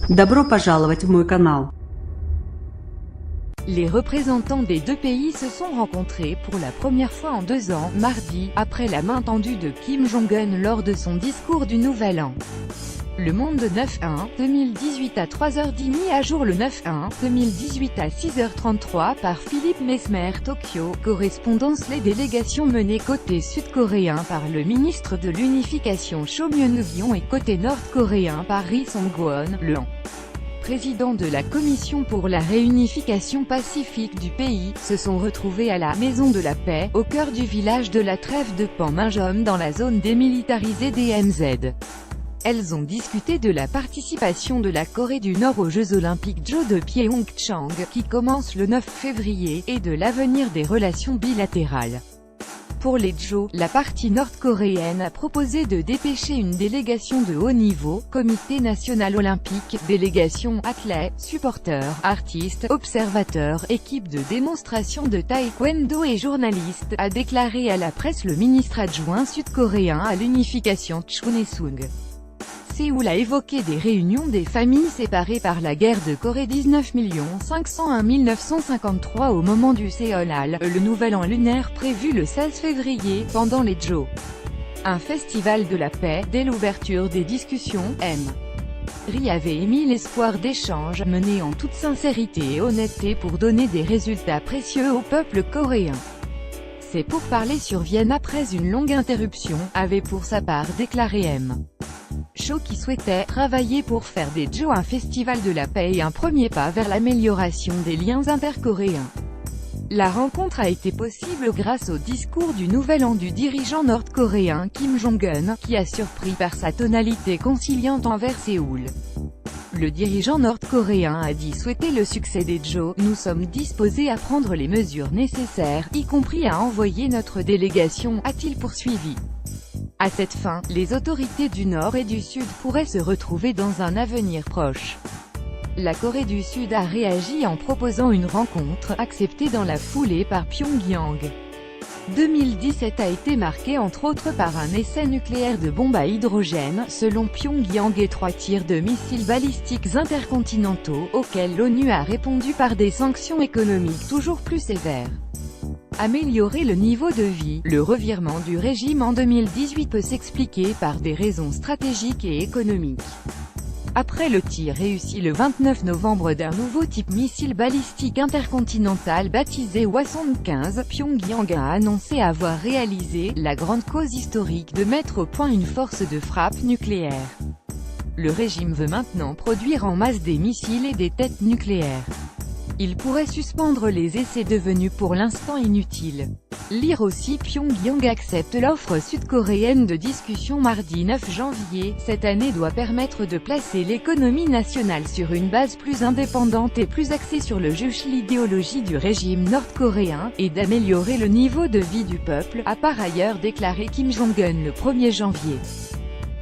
Добро пожаловать в мой канал. Les représentants des deux pays se sont rencontrés pour la première fois en 2 ans, mardi, après la main tendue de Kim Jong-un lors de son discours du Nouvel An. Le Monde 9-1, 2018 à 3h10 mis à jour le 9-1, 2018 à 6h33 par Philippe Mesmer Tokyo, correspondance. Les délégations menées côté sud-coréen par le ministre de l'Unification Cho Myung-gyon et côté nord-coréen par Ri Song-kwon, le président de la Commission pour la réunification pacifique du pays, se sont retrouvés à la Maison de la Paix, au cœur du village de la Trêve de Panmunjom dans la zone démilitarisée DMZ. Elles ont discuté de la participation de la Corée du Nord aux Jeux Olympiques de Pyeongchang, qui commencent le 9 février, et de l'avenir des relations bilatérales. Pour les Jeux, la partie nord-coréenne a proposé de dépêcher une délégation de haut niveau, Comité national olympique, délégation athlètes, supporters, artistes, observateurs, équipe de démonstration de taekwondo et journalistes, a déclaré à la presse le ministre adjoint sud-coréen à l'unification Chun Il-sung. Séoul a évoqué des réunions des familles séparées par la guerre de Corée. 19 501 953 au moment du Seonal, le nouvel an lunaire prévu le 16 février, pendant les Jeux. Un festival de la paix. Dès l'ouverture des discussions, Ri avait émis l'espoir d'échanges menés en toute sincérité et honnêteté pour donner des résultats précieux au peuple coréen. Ces pourparlers surviennent après une longue interruption, avait pour sa part déclaré Cho, qui souhaitait travailler pour faire des Jeux un festival de la paix et un premier pas vers l'amélioration des liens intercoréens. La rencontre a été possible grâce au discours du Nouvel An du dirigeant nord-coréen Kim Jong-un, qui a surpris par sa tonalité conciliante envers Séoul. Le dirigeant nord-coréen a dit souhaiter le succès des Jeux. Nous sommes disposés à prendre les mesures nécessaires, y compris à envoyer notre délégation, a-t-il poursuivi. À cette fin, les autorités du Nord et du Sud pourraient se retrouver dans un avenir proche. La Corée du Sud a réagi en proposant une rencontre, acceptée dans la foulée par Pyongyang. 2017 a été marqué entre autres par un essai nucléaire de bombe à hydrogène, selon Pyongyang, et 3 tirs de missiles balistiques intercontinentaux, auxquels l'ONU a répondu par des sanctions économiques toujours plus sévères. Améliorer le niveau de vie. Le revirement du régime en 2018 peut s'expliquer par des raisons stratégiques et économiques. Après le tir réussi le 29 novembre d'un nouveau type missile balistique intercontinental baptisé Hwasong-15, Pyongyang a annoncé avoir réalisé la grande cause historique de mettre au point une force de frappe nucléaire. Le régime veut maintenant produire en masse des missiles et des têtes nucléaires. Il pourrait suspendre les essais devenus pour l'instant inutiles. Lire aussi Pyongyang accepte l'offre sud-coréenne de discussion mardi 9 janvier. Cette année doit permettre de placer l'économie nationale sur une base plus indépendante et plus axée sur le juge l'idéologie du régime nord-coréen, et d'améliorer le niveau de vie du peuple, a par ailleurs déclaré Kim Jong-un le 1er janvier.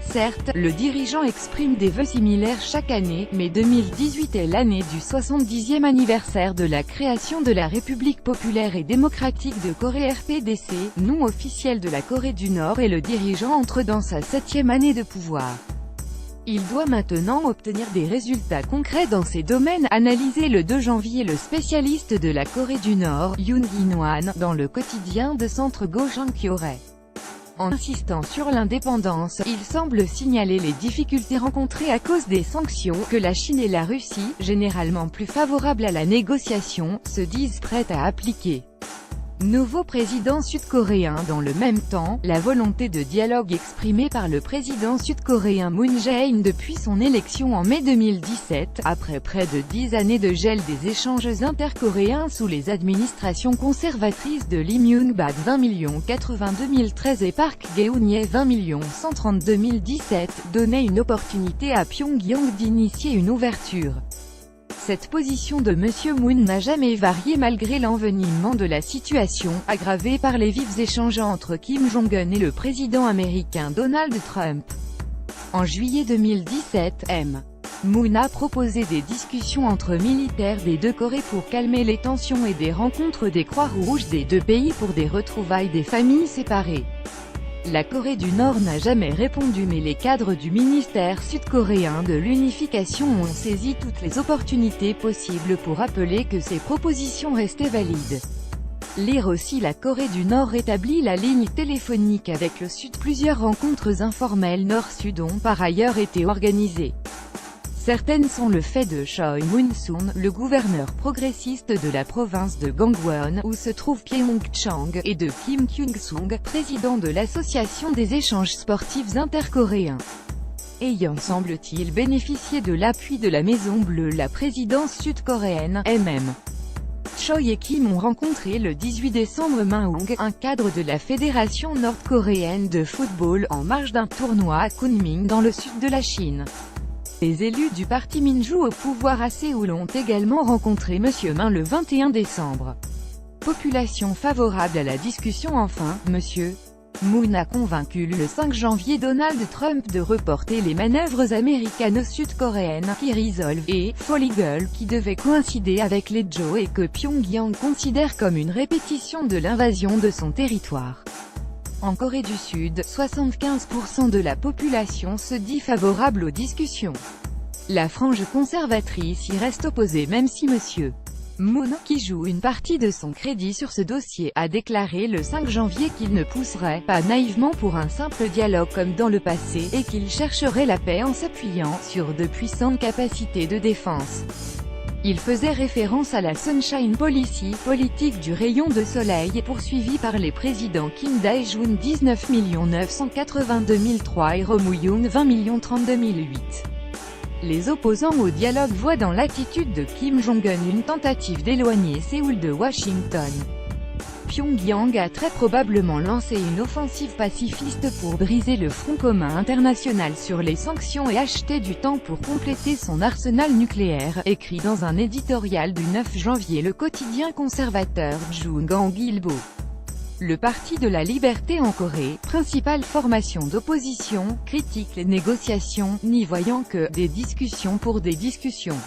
Certes, le dirigeant exprime des vœux similaires chaque année, mais 2018 est l'année du 70e anniversaire de la création de la République populaire et démocratique de Corée RPDC, nom officiel de la Corée du Nord, et le dirigeant entre dans sa 7e année de pouvoir. Il doit maintenant obtenir des résultats concrets dans ces domaines, analysé le 2 janvier le spécialiste de la Corée du Nord, Yoon In-hwan, dans le quotidien de centre Go Kyoré. En insistant sur l'indépendance, il semble signaler les difficultés rencontrées à cause des sanctions, que la Chine et la Russie, généralement plus favorables à la négociation, se disent prêtes à appliquer. Nouveau président sud-coréen. Dans le même temps, la volonté de dialogue exprimée par le président sud-coréen Moon Jae-in depuis son élection en mai 2017, après près de 10 années de gel des échanges intercoréens sous les administrations conservatrices de Lee Myung-bak 20 080 2013 et Park Geun-hye 20 130 2017, donnait une opportunité à Pyongyang d'initier une ouverture. Cette position de M. Moon n'a jamais varié malgré l'envenimement de la situation, aggravé par les vifs échanges entre Kim Jong-un et le président américain Donald Trump. En juillet 2017, Moon a proposé des discussions entre militaires des deux Corées pour calmer les tensions et des rencontres des Croix-Rouges des deux pays pour des retrouvailles des familles séparées. La Corée du Nord n'a jamais répondu, mais les cadres du ministère sud-coréen de l'unification ont saisi toutes les opportunités possibles pour rappeler que ces propositions restaient valides. Lire aussi: la Corée du Nord établit la ligne téléphonique avec le Sud. Plusieurs rencontres informelles Nord-Sud ont par ailleurs été organisées. Certaines sont le fait de Choi Moon-soon, le gouverneur progressiste de la province de Gangwon, où se trouve Pyeongchang, et de Kim Kyung-sung, président de l'association des échanges sportifs intercoréens. Ayant semble-t-il bénéficié de l'appui de la Maison Bleue, la présidence sud-coréenne, MM. Choi et Kim ont rencontré le 18 décembre Mahong, un cadre de la fédération nord-coréenne de football, en marge d'un tournoi à Kunming dans le sud de la Chine. Les élus du parti Minju au pouvoir à Séoul ont également rencontré M. Min le 21 décembre. Population favorable à la discussion. Enfin, M. Moon a convaincu le 5 janvier Donald Trump de reporter les manœuvres américano-sud-coréennes Ki-Resolve et Fall Eagle qui devaient coïncider avec les JO et que Pyongyang considère comme une répétition de l'invasion de son territoire. En Corée du Sud, 75% de la population se dit favorable aux discussions. La frange conservatrice y reste opposée, même si M. Moon, qui joue une partie de son crédit sur ce dossier, a déclaré le 5 janvier qu'il ne pousserait pas naïvement pour un simple dialogue comme dans le passé, et qu'il chercherait la paix en s'appuyant sur de puissantes capacités de défense. Il faisait référence à la Sunshine Policy, politique du rayon de soleil, poursuivie par les présidents Kim Dae-jun 19 982 003 et Roh Moo-young 20 032 008. Les opposants au dialogue voient dans l'attitude de Kim Jong-un une tentative d'éloigner Séoul de Washington. Pyongyang a très probablement lancé une offensive pacifiste pour briser le front commun international sur les sanctions et acheter du temps pour compléter son arsenal nucléaire, écrit dans un éditorial du 9 janvier le quotidien conservateur Jungang Ilbo. Le Parti de la Liberté en Corée, principale formation d'opposition, critique les négociations, n'y voyant que « des discussions pour des discussions ».